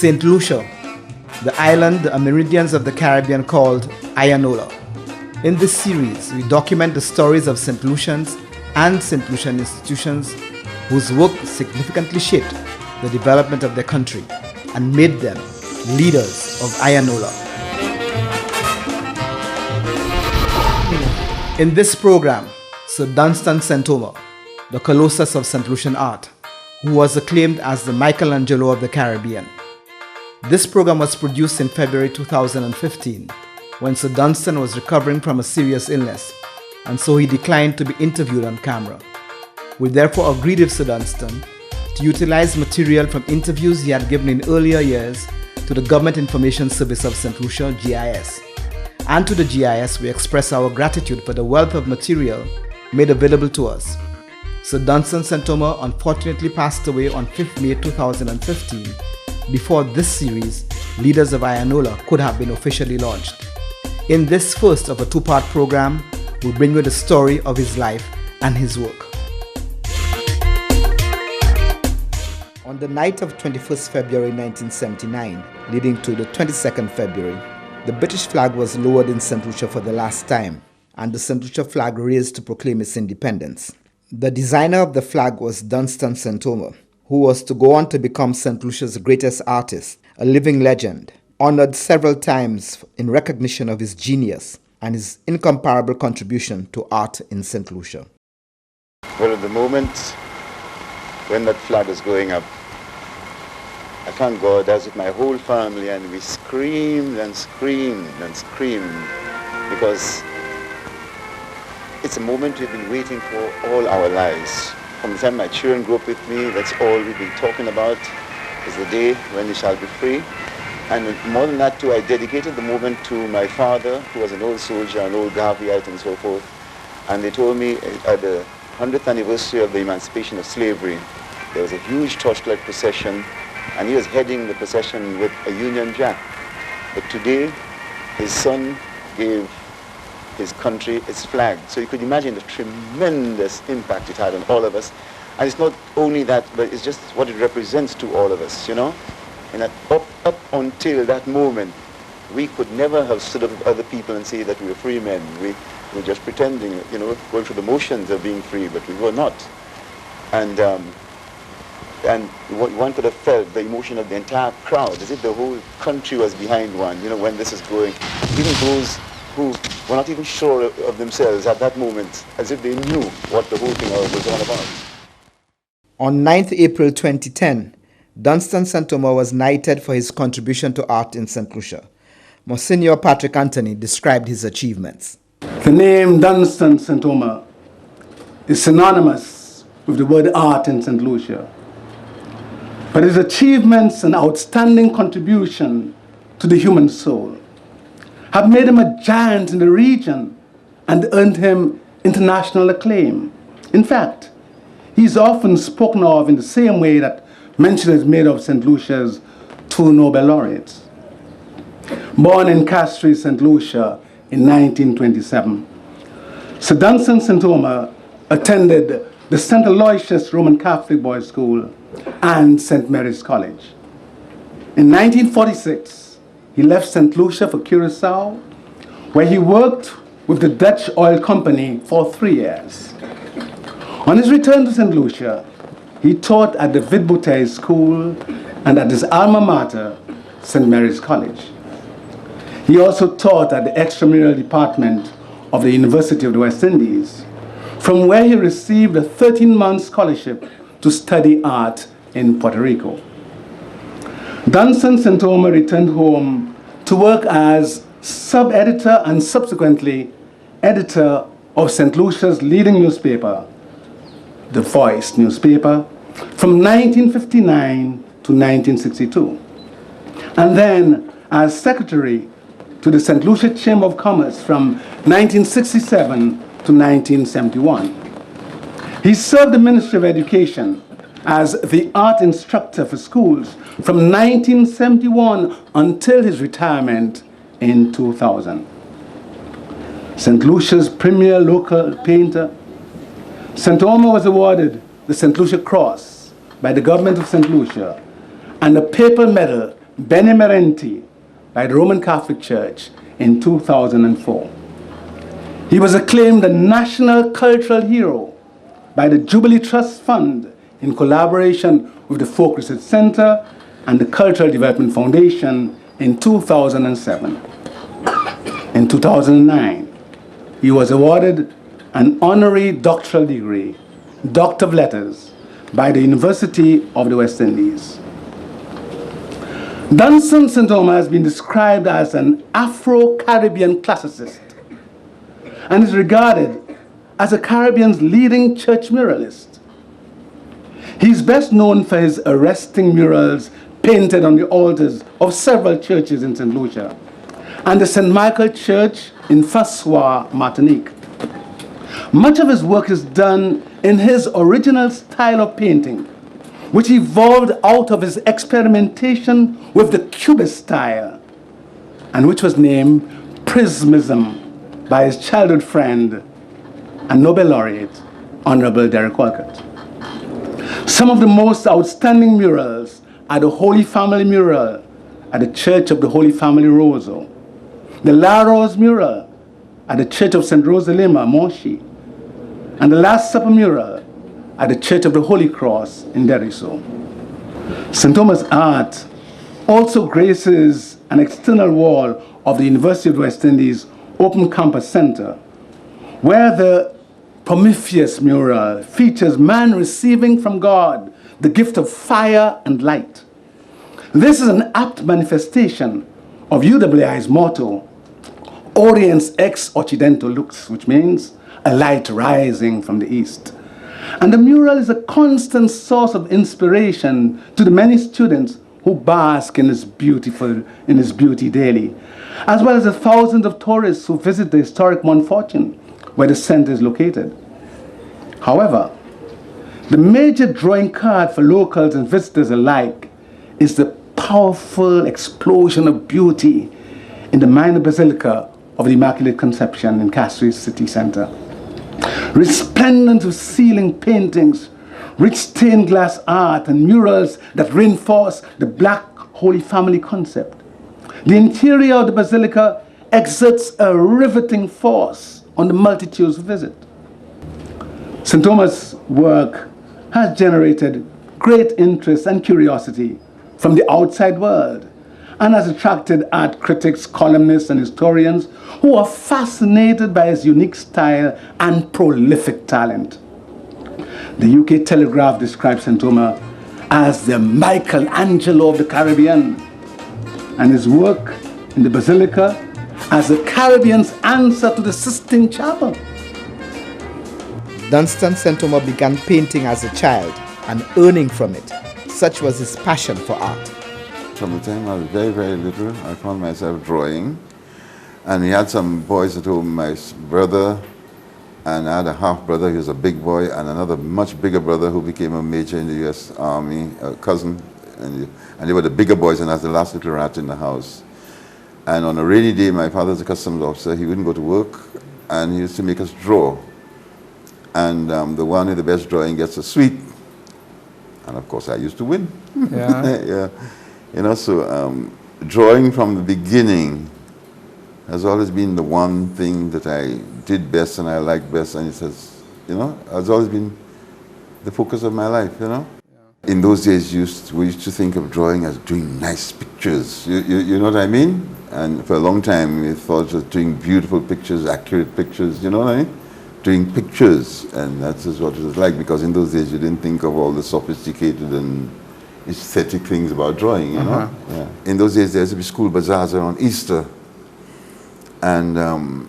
St. Lucia, the island the Amerindians of the Caribbean called Iyanola. In this series, we document the stories of St. Lucians and St. Lucian institutions whose work significantly shaped the development of their country and made them leaders of Iyanola. In this program, Sir Dunstan Santoma, the Colossus of St. Lucian art, who was acclaimed as the Michelangelo of the Caribbean. This program was produced in February 2015 when Sir Dunstan was recovering from a serious illness, and so he declined to be interviewed on camera. We therefore agreed with Sir Dunstan to utilize material from interviews he had given in earlier years to the Government Information Service of St. Lucia, GIS. And to the GIS, we express our gratitude for the wealth of material made available to us. Sir Dunstan Santoma unfortunately passed away on 5th May 2015, before this series, Leaders of Iyanola, could have been officially launched. In this first of a two-part program, we'll bring you the story of his life and his work. On the night of 21st February 1979, leading to the 22nd February, the British flag was lowered in St. Lucia for the last time, and the St. Lucia flag raised to proclaim its independence. The designer of the flag was Dunstan Santoma, who was to go on to become St. Lucia's greatest artist, a living legend, honored several times in recognition of his genius and his incomparable contribution to art in St. Lucia. Well, at the moment when that flag was going up, I thank God, as with my whole family, and we screamed and screamed and screamed, because it's a moment we've been waiting for all our lives. From the time my children grew up with me, that's all we've been talking about, is the day when they shall be free. And more than that too, I dedicated the moment to my father, who was an old soldier, an old Garveyite and so forth. And they told me at the 100th anniversary of the emancipation of slavery, there was a huge torchlight procession, and he was heading the procession with a Union Jack. But today, his son gave his country its flag. So you could imagine the tremendous impact it had on all of us. And it's not only that, but it's just what it represents to all of us, you know. And that up until that moment, we could never have stood up with other people and say that we were free men. We were just pretending, you know, going through the motions of being free, but we were not. And one could have felt the emotion of the entire crowd, as if the whole country was behind one, you know, when this is going. Even those who were not even sure of themselves at that moment, as if they knew what the whole thing was all about. On 9th April 2010, Dunstan Santoma was knighted for his contribution to art in St. Lucia. Monsignor Patrick Anthony described his achievements. The name Dunstan Santoma is synonymous with the word art in St. Lucia. But his achievements and outstanding contribution to the human soul have made him a giant in the region and earned him international acclaim. In fact, he's often spoken of in the same way that mention is made of St. Lucia's two Nobel laureates. Born in Castries, St. Lucia in 1927, Sir Dunstan Santoma attended the St. Aloysius Roman Catholic Boys' School and St. Mary's College. In 1946, he left St. Lucia for Curacao, where he worked with the Dutch oil company for 3 years. On his return to St. Lucia, he taught at the Vidbouteille School and at his alma mater, St. Mary's College. He also taught at the extramural department of the University of the West Indies, from where he received a 13-month scholarship to study art in Puerto Rico. Dunstan Santoma returned home to work as sub-editor and subsequently editor of St. Lucia's leading newspaper, The Voice newspaper, from 1959 to 1962, and then as secretary to the St. Lucia Chamber of Commerce from 1967 to 1971. He served the Ministry of Education as the art instructor for schools from 1971 until his retirement in 2000. St. Lucia's premier local painter, Santoma was awarded the St. Lucia Cross by the government of St. Lucia and a paper medal Benemerenti by the Roman Catholic Church in 2004. He was acclaimed a National Cultural Hero by the Jubilee Trust Fund in collaboration with the Folk Research Center and the Cultural Development Foundation in 2007. In 2009, he was awarded an honorary doctoral degree, Doctor of Letters, by the University of the West Indies. Dunstan St. has been described as an Afro-Caribbean classicist and is regarded as the Caribbean's leading church muralist. He's best known for his arresting murals painted on the altars of several churches in St. Lucia and the St. Michael Church in Fassoir, Martinique. Much of his work is done in his original style of painting, which evolved out of his experimentation with the Cubist style, and which was named Prismism by his childhood friend and Nobel laureate, Honorable Derek Walcott. Some of the most outstanding murals are the Holy Family mural at the Church of the Holy Family Roseau, the La Rose mural at the Church of St. Rose de Lima, Monchy, and the Last Supper mural at the Church of the Holy Cross in Deriso. St. Thomas' art also graces an external wall of the University of the West Indies Open Campus Center, where the Prometheus mural features man receiving from God the gift of fire and light. This is an apt manifestation of UWI's motto, Oriens ex Occidento lux, which means a light rising from the east. And the mural is a constant source of inspiration to the many students who bask in its beauty daily, as well as the thousands of tourists who visit the historic Montfortune, where the center is located. However, the major drawing card for locals and visitors alike is the powerful explosion of beauty in the minor basilica of the Immaculate Conception in Castries city center. Resplendent with ceiling paintings, rich stained glass art, and murals that reinforce the Black Holy Family concept. The interior of the basilica exerts a riveting force on the multitudes who visit. St. Thomas' work has generated great interest and curiosity from the outside world and has attracted art critics, columnists, and historians who are fascinated by his unique style and prolific talent. The UK Telegraph describes St. Thomas as the Michelangelo of the Caribbean, and his work in the Basilica as the Caribbean's answer to the Sistine Chapel. Dunstan St. Thomas began painting as a child and earning from it. Such was his passion for art. From the time I was very, very little, I found myself drawing. And we had some boys at home, my brother, and I had a half-brother, he was a big boy, and another much bigger brother who became a major in the U.S. Army, a cousin. And they were the bigger boys, and I was the last little rat in the house. And on a rainy day, my father's a customs officer, he wouldn't go to work, and he used to make us draw. And the one with the best drawing gets a sweet. And of course, I used to win. Yeah. Yeah. You know, so drawing from the beginning has always been the one thing that I did best and I liked best, and it has, you know, has always been the focus of my life, you know. Yeah. In those days, we used to think of drawing as doing nice pictures, you know what I mean? And for a long time, we thought of doing beautiful pictures, accurate pictures, you know what I mean? Doing pictures, and that's just what it was like, because in those days, you didn't think of all the sophisticated and aesthetic things about drawing, you know? Yeah. In those days, there used to be school bazaars around Easter. And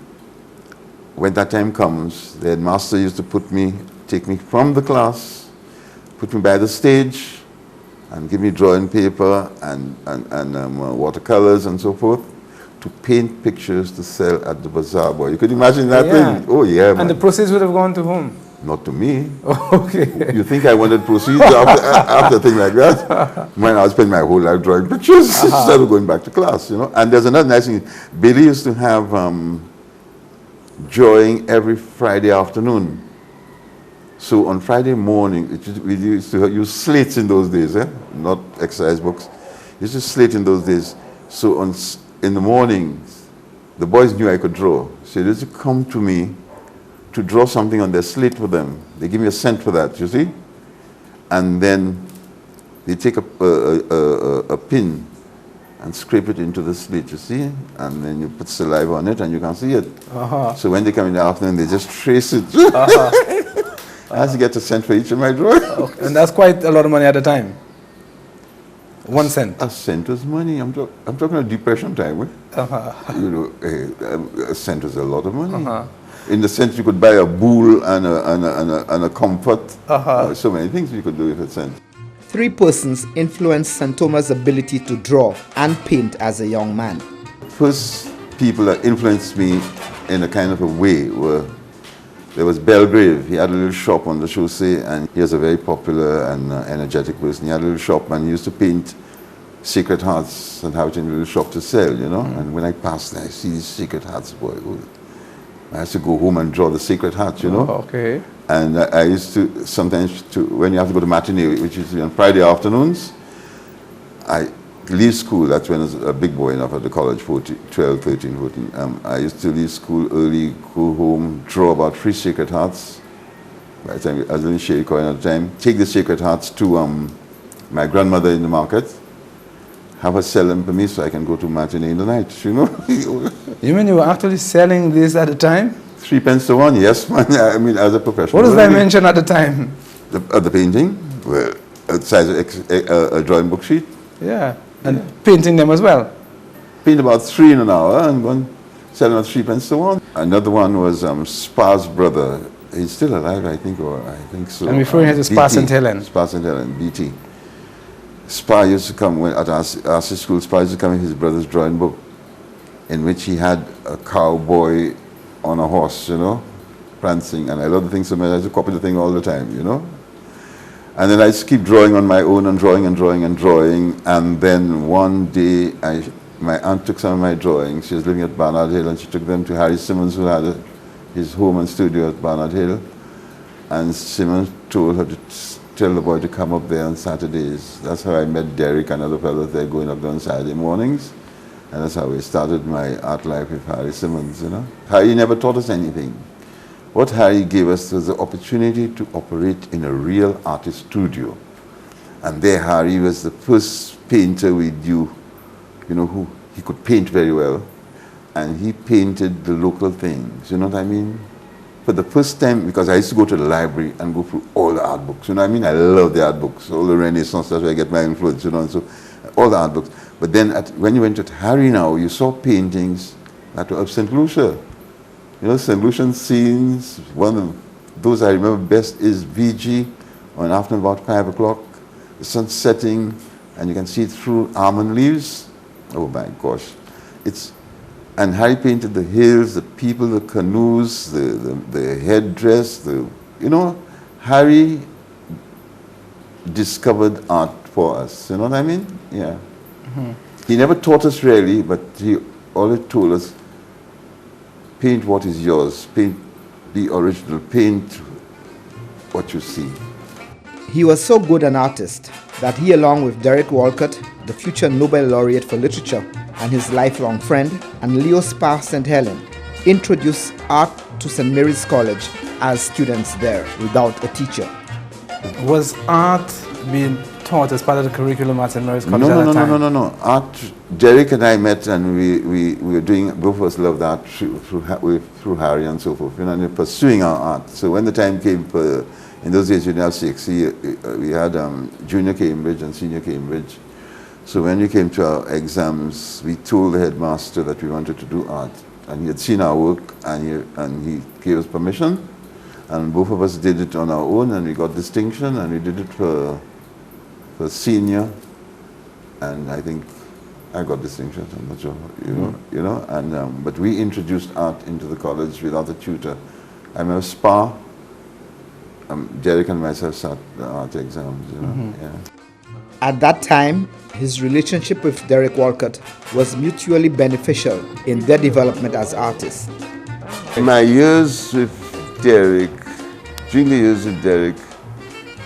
when that time comes, the headmaster used to take me from the class, put me by the stage, and give me drawing paper and watercolors and so forth to paint pictures to sell at the bazaar. Boy, you could imagine that thing? Oh, yeah, man. And the proceeds would have gone to whom? Not to me. Oh, okay. You think I wanted proceeds after a thing like that? Man, I would spend my whole life drawing pictures instead of going back to class, you know. And there's another nice thing. Billy used to have drawing every Friday afternoon. So on Friday morning, we used to use slates in those days, not exercise books. This is slate in those days. So in the mornings, the boys knew I could draw. So they used to come to me to draw something on their slate for them. They give me a cent for that, you see? And then they take a pin and scrape it into the slate, you see? And then you put saliva on it and you can see it. So when they come in the afternoon, they just trace it. I had to get a cent for each of my drawings. Okay. And that's quite a lot of money at the time. 1 cent. A cent was money. I'm talking about Depression time. You know, a cent was a lot of money. In the sense you could buy a bull and a comfort. So many things you could do with a cent. 3 persons influenced St. Thomas' ability to draw and paint as a young man. First people that influenced me in a kind of a way were, there was Belgrave. He had a little shop on the chaussee, and he was a very popular and energetic person. He had a little shop and he used to paint Sacred Hearts and have it in a little shop to sell, you know. And when I passed there, I see these Sacred Hearts, boy. I used to go home and draw the Sacred Hearts, you know. Okay. And I used to sometimes, when you have to go to matinee, which is on Friday afternoons, I leave school. That's when I was a big boy enough at the college, 12, 13, 14. I used to leave school early, go home, draw about 3 Sacred Hearts. By the time I was in Sherry Coin at the time, take the Sacred Hearts to my grandmother in the market, have her sell them for me so I can go to matinee in the night, you know. You mean you were actually selling this at the time? 3 pence to 1, yes, man. I mean, as a professional. What was the dimension at the time? The painting, well, the size of a drawing book sheet. Yeah, and painting them as well. Paint about 3 in an hour and one selling at 3 pence to 1. Another one was Spar's brother. He's still alive, I think, or I think so. I'm referring to Spar St. Helen. Spar St. Helen, BT. Spar used to come at our school. Spar used to come in his brother's drawing book, in which he had a cowboy on a horse, you know, prancing. And I love the thing so much, I used to copy the thing all the time, you know. And then I just keep drawing on my own and drawing and drawing and drawing. And then one day, my aunt took some of my drawings. She was living at Barnard Hill, and she took them to Harry Simmons, who had his home and studio at Barnard Hill. And Simmons told her to tell the boy to come up there on Saturdays. That's how I met Derek and other fellows there going up there on Saturday mornings. And that's how we started my art life with Harry Simmons, you know. Harry never taught us anything. What Harry gave us was the opportunity to operate in a real artist studio. And there Harry was the first painter we knew, you know, who he could paint very well. And he painted the local things, you know what I mean? For the first time, because I used to go to the library and go through all the art books, you know what I mean? I love the art books, all the Renaissance, that's where I get my influence, you know, and so all the art books. But then when you went to Harry now, you saw paintings that were of St. Lucia. You know, St. Lucian scenes, one of those I remember best is VG on an afternoon about 5 o'clock, the sun setting, and you can see it through almond leaves. Oh my gosh. And Harry painted the hills, the people, the canoes, the headdress, you know, Harry discovered art for us, you know what I mean? Yeah. He never taught us really, but he always told us, paint what is yours, paint the original, paint what you see. He was so good an artist that he, along with Derek Walcott, the future Nobel laureate for literature, and his lifelong friend, and Leo Spar St. Helen, introduced art to St. Mary's College as students there without a teacher. Was art being taught as part of the curriculum at St. Mary's College at that time? No. Art, Derek and I met, and we were doing, both of us loved art through Harry and so forth, you know, and pursuing our art. So when the time came for, in those days you didn't have CXC, we had junior Cambridge and senior Cambridge. So when we came to our exams, we told the headmaster that we wanted to do art. And he had seen our work, and he gave us permission. And both of us did it on our own, and we got distinction, and we did it for senior. And I think I got distinction, I'm not sure, you know. And but we introduced art into the college without a tutor. I remember Spar, Derek and myself sat the art exams, you know, yeah. At that time, his relationship with Derek Walcott was mutually beneficial in their development as artists. My years with Derek, during the years with Derek,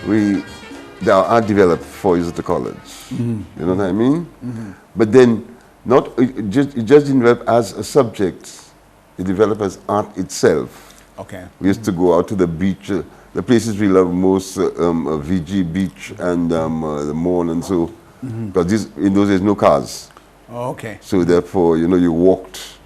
we the art developed 4 years at the college. You know what I mean? But then, it just didn't develop as a subject. It developed as art itself. Okay. We used to go out to the beach, the places we love most, VG Beach and the Morn and so, because in those days no cars. Oh, okay. So therefore, you know, you walked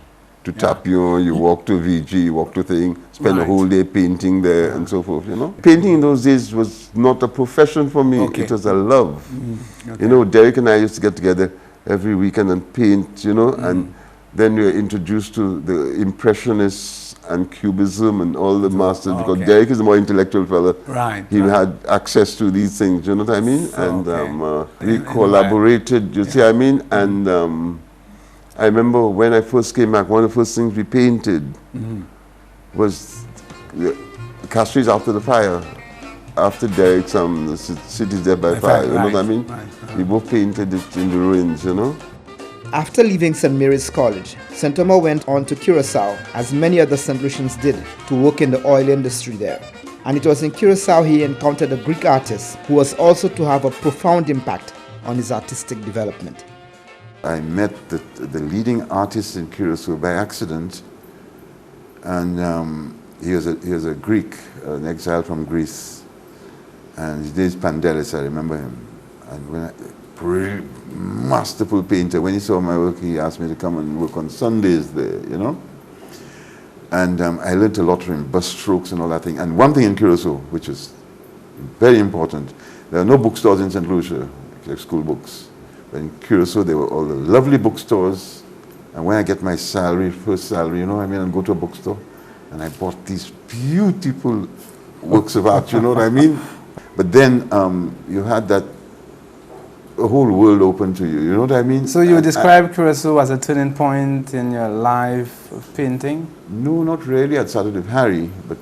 to Tapion, you walked to VG, you walked to thing, spend a whole day painting there and so forth, you know. Painting in those days was not a profession for me, it was a love. You know, Derek and I used to get together every weekend and paint, you know, and then we were introduced to the Impressionists and Cubism and all the masters, because Derek is a more intellectual fellow. Right. He had access to these things, you know what I mean? And we collaborated, you see what I mean? And I remember when I first came back, one of the first things we painted was the Castries after the fire. After Derek's the Cities Dead by Fire, you know what I mean? We both painted it in the ruins, you know? After leaving St. Mary's College, Santoma went on to Curacao, as many other St. Lucians did, to work in the oil industry there. And it was in Curacao he encountered a Greek artist who was also to have a profound impact on his artistic development. I met the leading artist in Curacao by accident, and he was a Greek, an exile from Greece, and his name is Pandelis, I remember him. And masterful painter. When he saw my work, he asked me to come and work on Sundays there, you know. And I learned a lot from him, brush strokes and all that thing. And one thing in Curacao, which is very important, there are no bookstores in St. Lucia, like school books. But in Curacao, there were all the lovely bookstores. And when I get my salary, first salary, you know what I mean, and go to a bookstore, and I bought these beautiful works of art, you know what I mean? But then you had that whole world open to you, you know what I mean? So you would describe Curacao as a turning point in your life of painting? No, not really. I'd started with Harry, but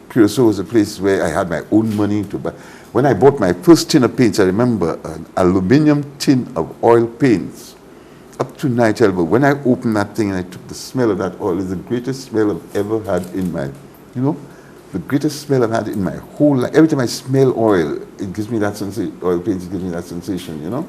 Curacao was a place where I had my own money to buy. When I bought my first tin of paints, I remember an aluminium tin of oil paints. Up to night, but when I opened that thing and I took the smell of that oil, it's the greatest smell I've ever had in my, you know, the greatest smell I've had in my whole life. Every time I smell oil, it gives me that sensation, oil paints gives me that sensation, you know.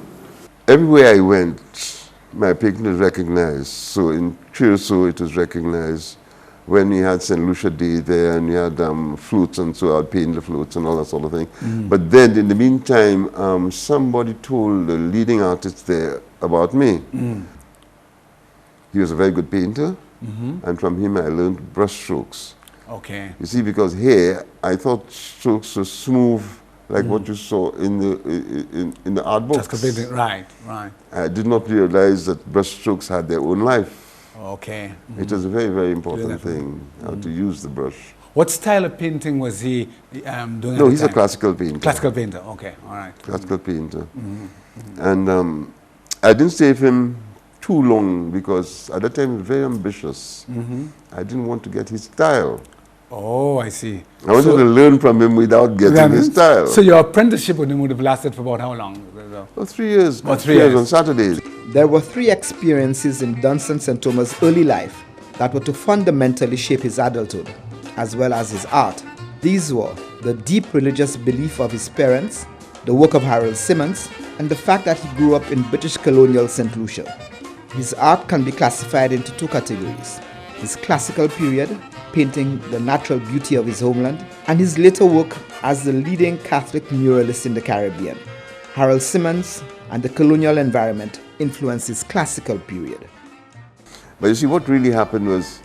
Everywhere I went, my painting was recognized. So in Curacao, it was recognized. When we had St. Lucia Day there and we had flutes, and so I'd paint the flutes and all that sort of thing. But then in the meantime, somebody told the leading artist there about me. He was a very good painter, and from him I learned brush strokes. Okay. You see, because here I thought strokes were smooth, like what you saw in the art books. That's completely right. I did not realize that brush strokes had their own life. Okay. It was a very, very important thing, how to use the brush. What style of painting was he doing? No, he's a classical painter. Classical painter. Okay. All right. Classical painter. And I didn't stay with him too long because at that time he was very ambitious. I didn't want to get his style. Oh, I see. I wanted to learn from him without getting his style. So your apprenticeship with him would have lasted for about how long? Oh, 3 years. About 3 years. On Saturdays. There were 3 experiences in Dunstan Santoma's early life that were to fundamentally shape his adulthood, as well as his art. These were the deep religious belief of his parents, the work of Harold Simmons, and the fact that he grew up in British colonial St. Lucia. His art can be classified into 2 categories: his classical period, painting the natural beauty of his homeland, and his later work as the leading Catholic muralist in the Caribbean. Harold Simmons and the colonial environment influenced his classical period. But you see, what really happened was,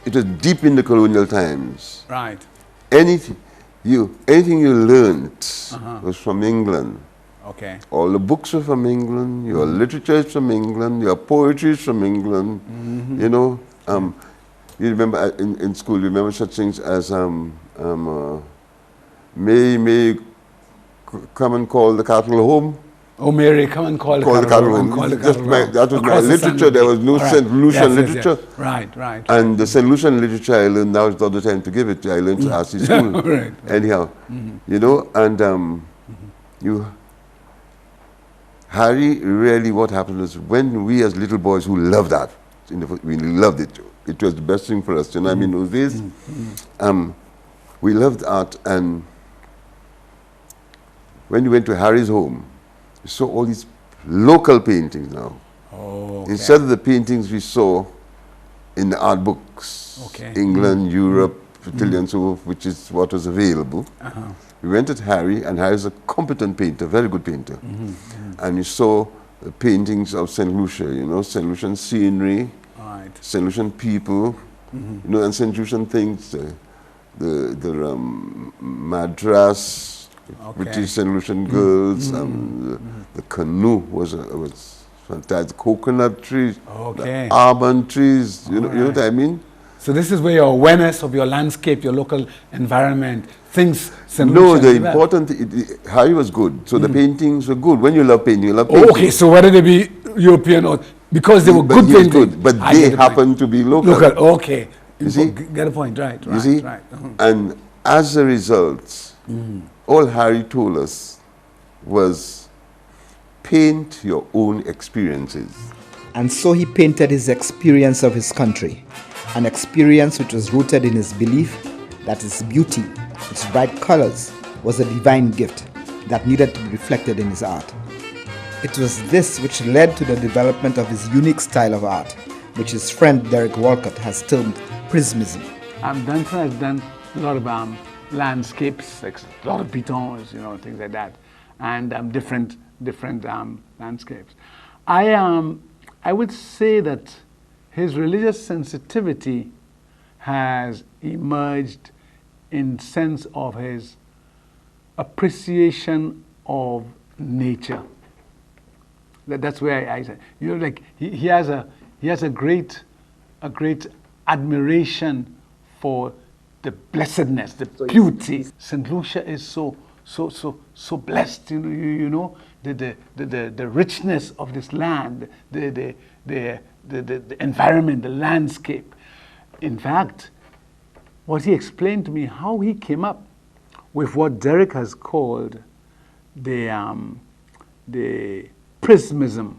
it was deep in the colonial times. Right. Anything you learned was from England. Okay. All the books are from England, your literature is from England, your poetry is from England, you know. You remember in school, you remember such things as May come and call the cattle home. Oh, Mary, come and call the cattle home. That was my literature. There was no St. Lucian literature. Yes. Right. And the St. Lucian literature I learned, now is not the time to give it. I learned to ask in school. Right. Anyhow, you know, and Harry, really what happened was when we as little boys who loved art, we loved it. It was the best thing for us, you know what I mean, those days. We loved art, and when you went to Harry's home, you saw all these local paintings now. Oh, okay. Instead of the paintings we saw in the art books, Okay. England, Europe, Italy and so forth, which is what was available. We went at Harry, and Harry's a competent painter, very good painter. And you saw the paintings of St. Lucia, you know, St. Lucian scenery, Right. St. Lucian people, you know, and St. Lucian things, the madras, which is St. Lucian girls, the canoe was fantastic, coconut trees, Okay. the almond trees, you know what I mean? So this is where your awareness of your landscape, your local environment, things. No, the important thing, Harry was good, so the paintings were good. When you love painting, you love painting. Oh, okay, so whether they be European or, because they were But good he was paintings. good, but I they get the point. happen to be local. Local, okay. You see? Get a point, right, You see? right. And as a result, all Harry told us was paint your own experiences. And so he painted his experience of his country, an experience which was rooted in his belief that its beauty, its bright colors, was a divine gift that needed to be reflected in his art. It was this which led to the development of his unique style of art, which his friend Derek Walcott has termed prismism. Dunstan has done a lot of landscapes, like a lot of pitons, you know, things like that, and different landscapes. I would say that his religious sensitivity has emerged in sense of his appreciation of nature. That's where I say, you know, like he has a great admiration for the blessedness, the beauty. St. Lucia is so blessed, you know, the richness of this land, the environment, the landscape. In fact, what he explained to me, how he came up with what Derek has called the prismism.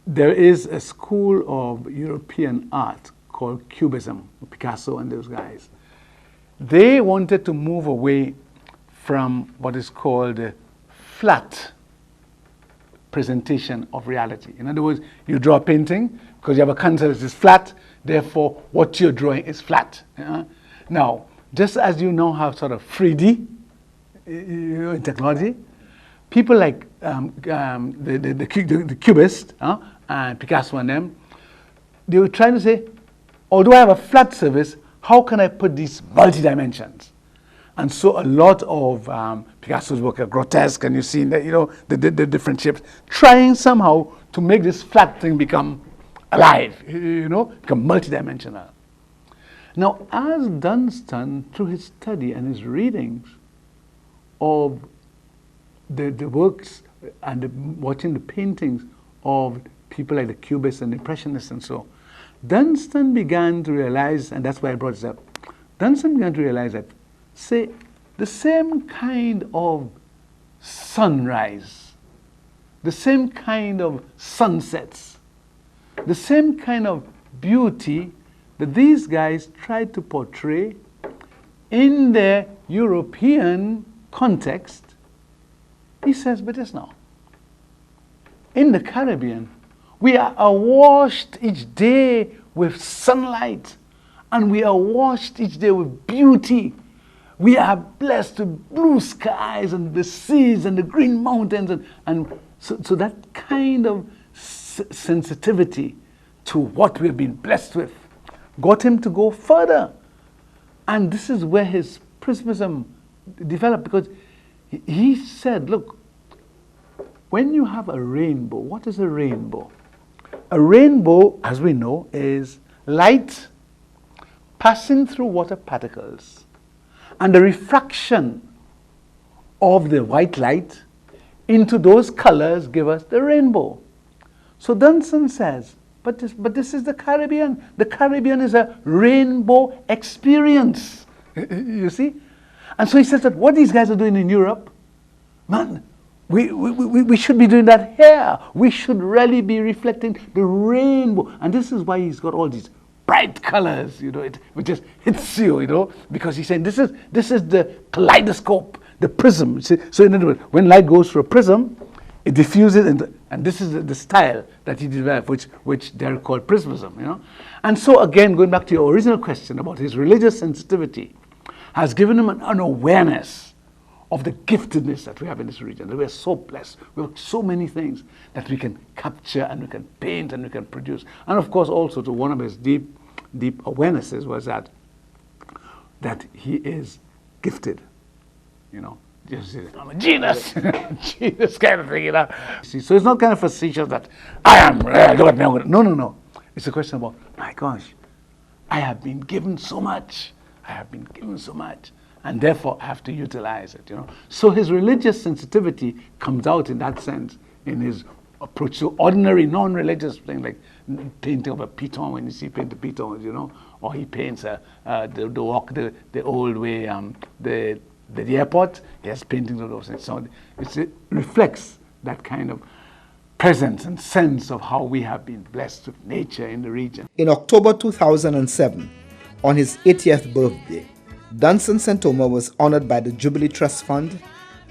There is a school of European art called Cubism, Picasso and those guys. They wanted to move away from what is called a flat presentation of reality. In other words, you draw a painting because you have a concept that is flat, therefore what you're drawing is flat. Now, just as you now have sort of 3D in technology, people like the Cubists and Picasso and them, they were trying to say, although I have a flat surface, how can I put these multi-dimensions? And so a lot of Picasso's work are grotesque, and you see that, you know, the different shapes, trying somehow to make this flat thing become alive, you know, become multidimensional. Now, as Dunstan, through his study and his readings of the works and watching the paintings of people like the Cubists and Impressionists and so, Dunstan began to realize, and that's why I brought this up, Dunstan began to realize that, say, the same kind of sunrise, the same kind of sunsets, the same kind of beauty that these guys tried to portray in their European context, he says, but it's now. In the Caribbean, we are awashed each day with sunlight, and we are awashed each day with beauty. We are blessed with blue skies and the seas and the green mountains, and so that kind of sensitivity to what we've been blessed with got him to go further. And this is where his prismism developed, because he said, look, when you have a rainbow, what is a rainbow? A rainbow, as we know, is light passing through water particles, and the refraction of the white light into those colors give us the rainbow. So Dunstan says, but this is the Caribbean. The Caribbean is a rainbow experience. You see? And so he says that what these guys are doing in Europe, man, we should be doing that here. We should really be reflecting the rainbow. And this is why he's got all these bright colors, which just hits you, because he's saying this is the kaleidoscope, the prism. So in other words, when light goes through a prism, it diffuses, and this is the style that he developed, which they're called prismism, And so again, going back to your original question about his religious sensitivity, has given him an awareness of the giftedness that we have in this region, that we are so blessed. We have so many things that we can capture and we can paint and we can produce. And of course also to one of his deep awarenesses was that he is gifted, Just, I'm a genius, genius kind of thing, See, so it's not kind of facetious that I am, look at me, no. It's a question about, my gosh, I have been given so much. And therefore I have to utilize it, So his religious sensitivity comes out in that sense, in his approach to ordinary, non-religious things, like painting of a piton when you see paint the pitons, or he paints the walk the old way, the airport, he has paintings of those things. So it reflects that kind of presence and sense of how we have been blessed with nature in the region. In October 2007, on his 80th birthday, Dunstan Santoma was honored by the Jubilee Trust Fund,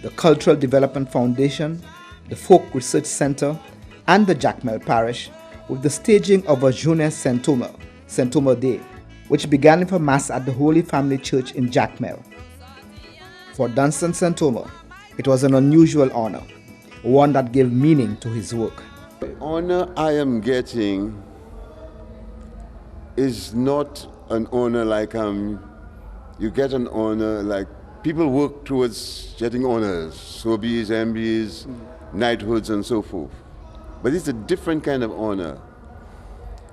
the Cultural Development Foundation, the Folk Research Center, and the Jacmel Parish with the staging of a Jeunesse Santoma Day, which began for Mass at the Holy Family Church in Jacmel. For Dunstan Santoma, it was an unusual honor, one that gave meaning to his work. The honor I am getting is not an honor like you get an honor like people work towards getting honors, SOBIs, MBs, knighthoods, and so forth. But it's a different kind of honor.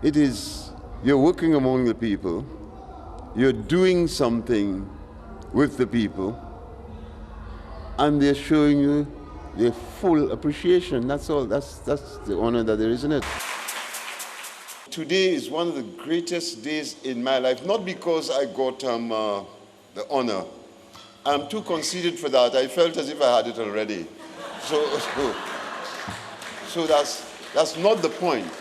It is, you're working among the people, you're doing something with the people, and they're showing you their full appreciation. That's all. That's the honor that there is in it. Today is one of the greatest days in my life, not because I got the honor. I'm too conceited for that. I felt as if I had it already. So that's not the point.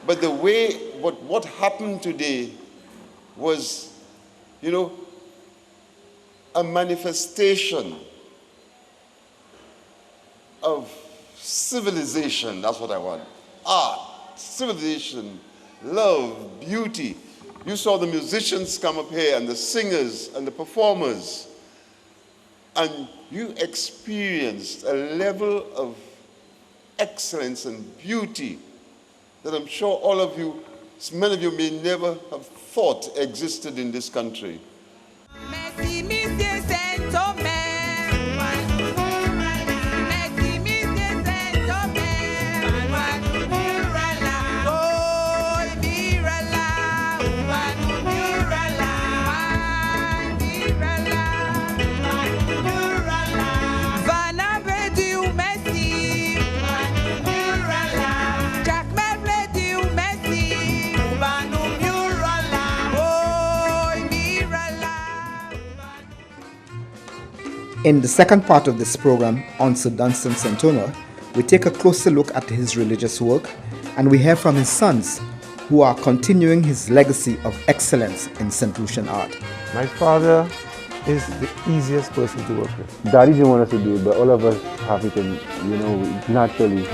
But the way, what happened today was, a manifestation of civilization. That's what I want. Art, civilization, love, beauty. You saw the musicians come up here and the singers and the performers, and you experienced a level of excellence and beauty that I'm sure all of you, many of you may never have thought existed in this country. In the second part of this program on Sir Dunstan Santoma, we take a closer look at his religious work, and we hear from his sons who are continuing his legacy of excellence in St. Lucian art. My father is the easiest person to work with. Daddy didn't want us to do it, but all of us have it, and naturally.